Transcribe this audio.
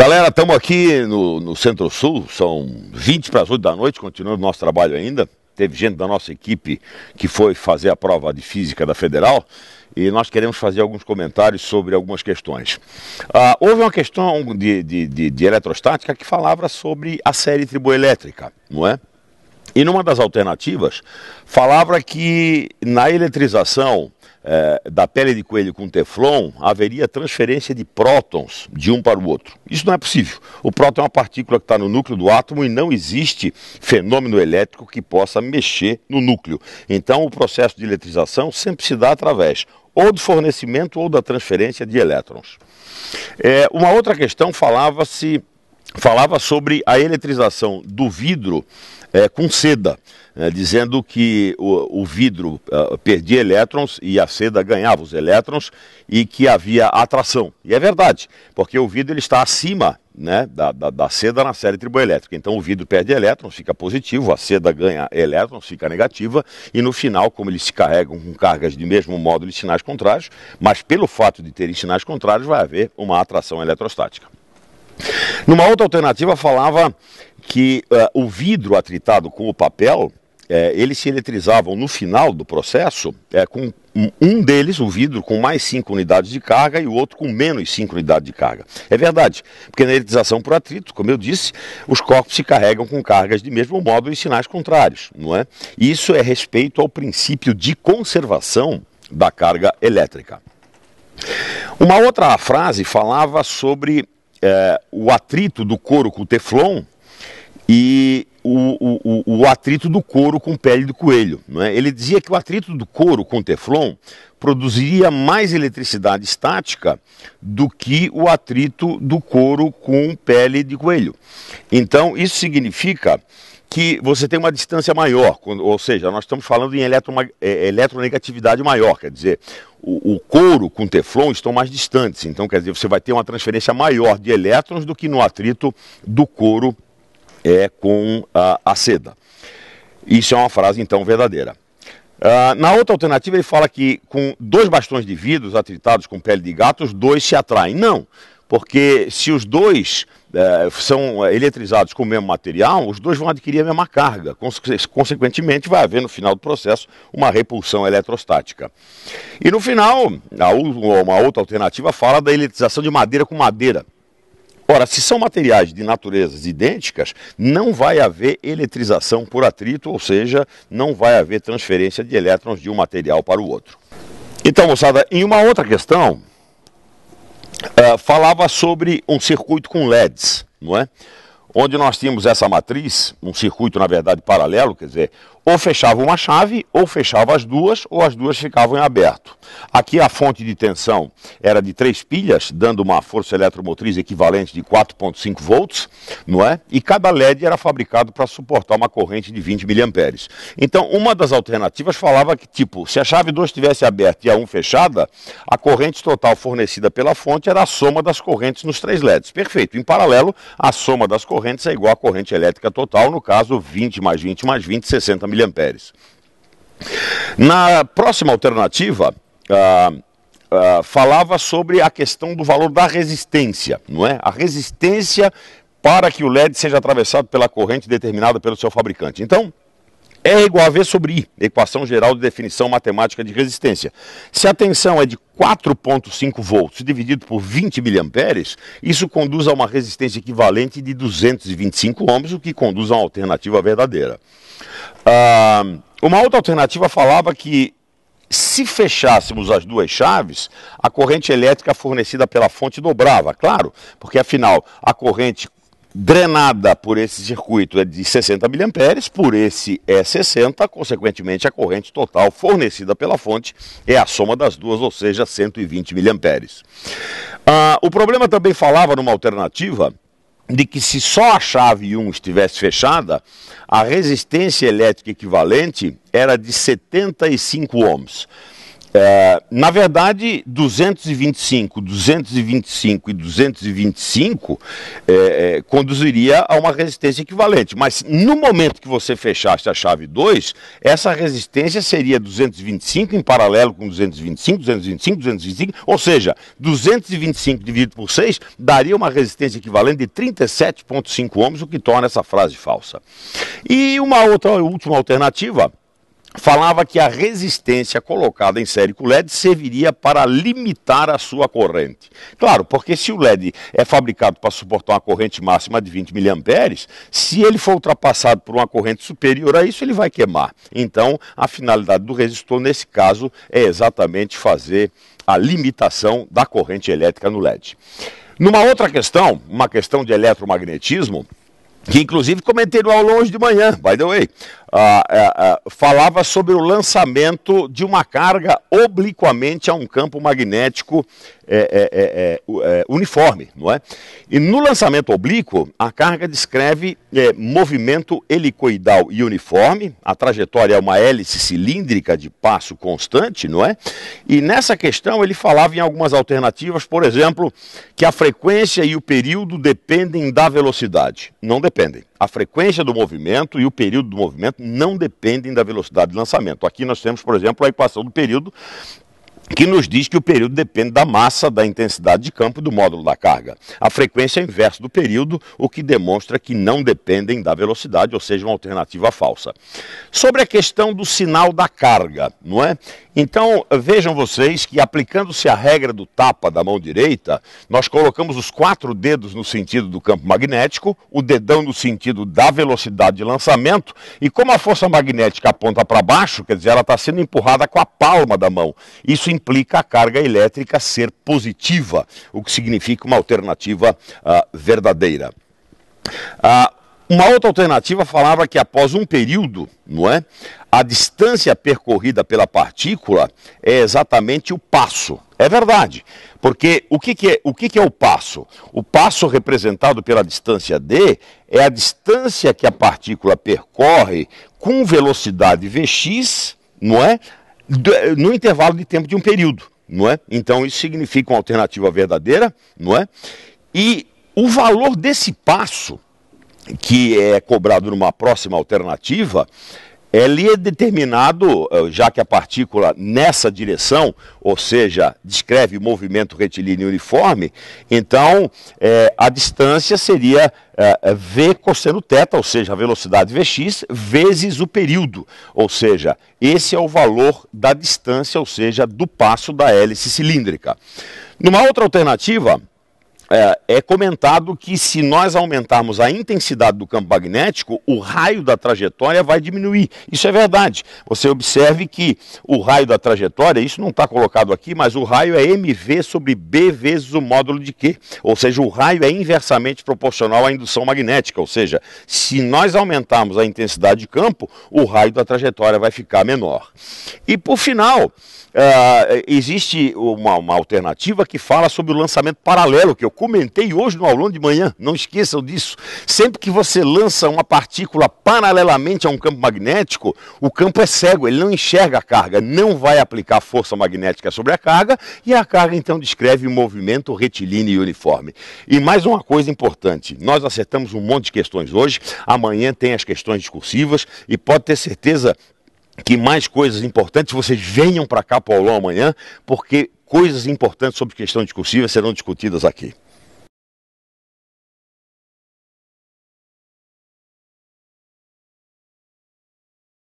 Galera, estamos aqui no Centro-Sul, são 20 para as 8 da noite, continuando o nosso trabalho ainda. Teve gente da nossa equipe que foi fazer a prova de física da Federal e nós queremos fazer alguns comentários sobre algumas questões. Houve uma questão de eletrostática que falava sobre a série triboelétrica, não é? E numa das alternativas, falava que na eletrização da pele de coelho com teflon, haveria transferência de prótons de um para o outro. Isso não é possível. O próton é uma partícula que está no núcleo do átomo e não existe fenômeno elétrico que possa mexer no núcleo. Então, o processo de eletrização sempre se dá através ou do fornecimento ou da transferência de elétrons. Uma outra questão falava sobre a eletrização do vidro com seda, dizendo que o vidro perdia elétrons e a seda ganhava os elétrons e que havia atração. E é verdade, porque o vidro ele está acima, né, da seda na série triboelétrica. Então o vidro perde elétrons, fica positivo, a seda ganha elétrons, fica negativa, e no final, como eles se carregam com cargas de mesmo módulo de sinais contrários, mas pelo fato de terem sinais contrários vai haver uma atração eletrostática. Numa outra alternativa falava que o vidro atritado com o papel, eles se eletrizavam no final do processo com um deles, o vidro, com mais 5 unidades de carga e o outro com menos 5 unidades de carga. É verdade, porque na eletrização por atrito, como eu disse, os corpos se carregam com cargas de mesmo módulo e sinais contrários, não é? E isso é respeito ao princípio de conservação da carga elétrica. Uma outra frase falava sobre o atrito do couro com o teflon e o atrito do couro com pele de coelho, não é? Ele dizia que o atrito do couro com teflon produziria mais eletricidade estática do que o atrito do couro com pele de coelho. Então, isso significa que você tem uma distância maior, ou seja, nós estamos falando em eletronegatividade maior, quer dizer, o couro com teflon estão mais distantes, então quer dizer, você vai ter uma transferência maior de elétrons do que no atrito do couro com a seda. Isso é uma frase, então, verdadeira. Na outra alternativa, ele fala que com 2 bastões de vidro atritados com pele de gato, os 2 se atraem. Não, porque se os 2 são eletrizados com o mesmo material, os 2 vão adquirir a mesma carga. Consequentemente, vai haver no final do processo uma repulsão eletrostática. E no final, uma outra alternativa fala da eletrização de madeira com madeira. Ora, se são materiais de naturezas idênticas, não vai haver eletrização por atrito, ou seja, não vai haver transferência de elétrons de um material para o outro. Então, moçada, em uma outra questão, falava sobre um circuito com LEDs, não é? Onde nós tínhamos essa matriz, um circuito, na verdade, paralelo, quer dizer, ou fechava uma chave, ou fechava as duas, ou as duas ficavam em aberto. Aqui a fonte de tensão era de 3 pilhas, dando uma força eletromotriz equivalente de 4,5 volts, não é? E cada LED era fabricado para suportar uma corrente de 20 mA. Então, uma das alternativas falava que, tipo, se a chave 2 estivesse aberta e a 1 fechada, a corrente total fornecida pela fonte era a soma das correntes nos 3 LEDs. Perfeito. Em paralelo, a soma das correntes é igual à corrente elétrica total, no caso, 20 mais 20 mais 20, 60 mA. Na próxima alternativa, falava sobre a questão do valor da resistência, não é? A resistência para que o LED seja atravessado pela corrente determinada pelo seu fabricante. Então, E igual a V sobre I, equação geral de definição matemática de resistência. Se a tensão é de 4,5 volts dividido por 20 miliamperes, isso conduz a uma resistência equivalente de 225 ohms, o que conduz a uma alternativa verdadeira. Uma outra alternativa falava que se fechássemos as 2 chaves, a corrente elétrica fornecida pela fonte dobrava, claro, porque afinal a corrente drenada por esse circuito é de 60 miliamperes, por esse é 60, consequentemente a corrente total fornecida pela fonte é a soma das duas, ou seja, 120 miliamperes. O problema também falava numa alternativa de que se só a chave 1 estivesse fechada, a resistência elétrica equivalente era de 75 ohms. Na verdade, 225, 225 e 225 conduziria a uma resistência equivalente. Mas no momento que você fechasse a chave 2, essa resistência seria 225 em paralelo com 225, 225, 225, ou seja, 225 dividido por 6 daria uma resistência equivalente de 37,5 ohms, o que torna essa frase falsa. E uma outra última alternativa falava que a resistência colocada em série com o LED serviria para limitar a sua corrente. Claro, porque se o LED é fabricado para suportar uma corrente máxima de 20 mA, se ele for ultrapassado por uma corrente superior a isso, ele vai queimar. Então, a finalidade do resistor, nesse caso, é exatamente fazer a limitação da corrente elétrica no LED. Numa outra questão, uma questão de eletromagnetismo, que inclusive comentei no aulão hoje de manhã, by the way, falava sobre o lançamento de uma carga obliquamente a um campo magnético uniforme, não é? E no lançamento oblíquo, a carga descreve movimento helicoidal e uniforme, a trajetória é uma hélice cilíndrica de passo constante, não é? E nessa questão ele falava em algumas alternativas, por exemplo, que a frequência e o período dependem da velocidade. Não dependem. A frequência do movimento e o período do movimento não dependem da velocidade de lançamento. Aqui nós temos, por exemplo, a equação do período, que nos diz que o período depende da massa, da intensidade de campo e do módulo da carga. A frequência é inverso do período, o que demonstra que não dependem da velocidade, ou seja, uma alternativa falsa. Sobre a questão do sinal da carga, não é? Então, vejam vocês que aplicando-se a regra do tapa da mão direita, nós colocamos os 4 dedos no sentido do campo magnético, o dedão no sentido da velocidade de lançamento, e como a força magnética aponta para baixo, quer dizer, ela está sendo empurrada com a palma da mão. Isso implica a carga elétrica ser positiva, o que significa uma alternativa verdadeira. Uma outra alternativa falava que após um período, não é, a distância percorrida pela partícula é exatamente o passo. É verdade, porque o que é o passo? O passo representado pela distância d é a distância que a partícula percorre com velocidade Vx, não é, no intervalo de tempo de um período, não é? Então isso significa uma alternativa verdadeira, não é? E o valor desse passo, que é cobrado numa próxima alternativa, ele é determinado, já que a partícula nessa direção, ou seja, descreve movimento retilíneo uniforme, então a distância seria V cosseno θ, ou seja, a velocidade Vx, vezes o período, ou seja, esse é o valor da distância, ou seja, do passo da hélice cilíndrica. Numa outra alternativa, é comentado que se nós aumentarmos a intensidade do campo magnético, o raio da trajetória vai diminuir. Isso é verdade. Você observe que o raio da trajetória, isso não está colocado aqui, mas o raio é mv sobre b vezes o módulo de Q. Ou seja, o raio é inversamente proporcional à indução magnética. Ou seja, se nós aumentarmos a intensidade de campo, o raio da trajetória vai ficar menor. E por final, existe uma alternativa que fala sobre o lançamento paralelo, que eu comentei hoje no aulão de manhã, não esqueçam disso. Sempre que você lança uma partícula paralelamente a um campo magnético, o campo é cego, ele não enxerga a carga, não vai aplicar força magnética sobre a carga, e a carga então descreve um movimento retilíneo e uniforme. E mais uma coisa importante, nós acertamos um monte de questões hoje, amanhã tem as questões discursivas, e pode ter certeza que mais coisas importantes, vocês venham para cá para o aulão amanhã, porque coisas importantes sobre questão discursiva serão discutidas aqui.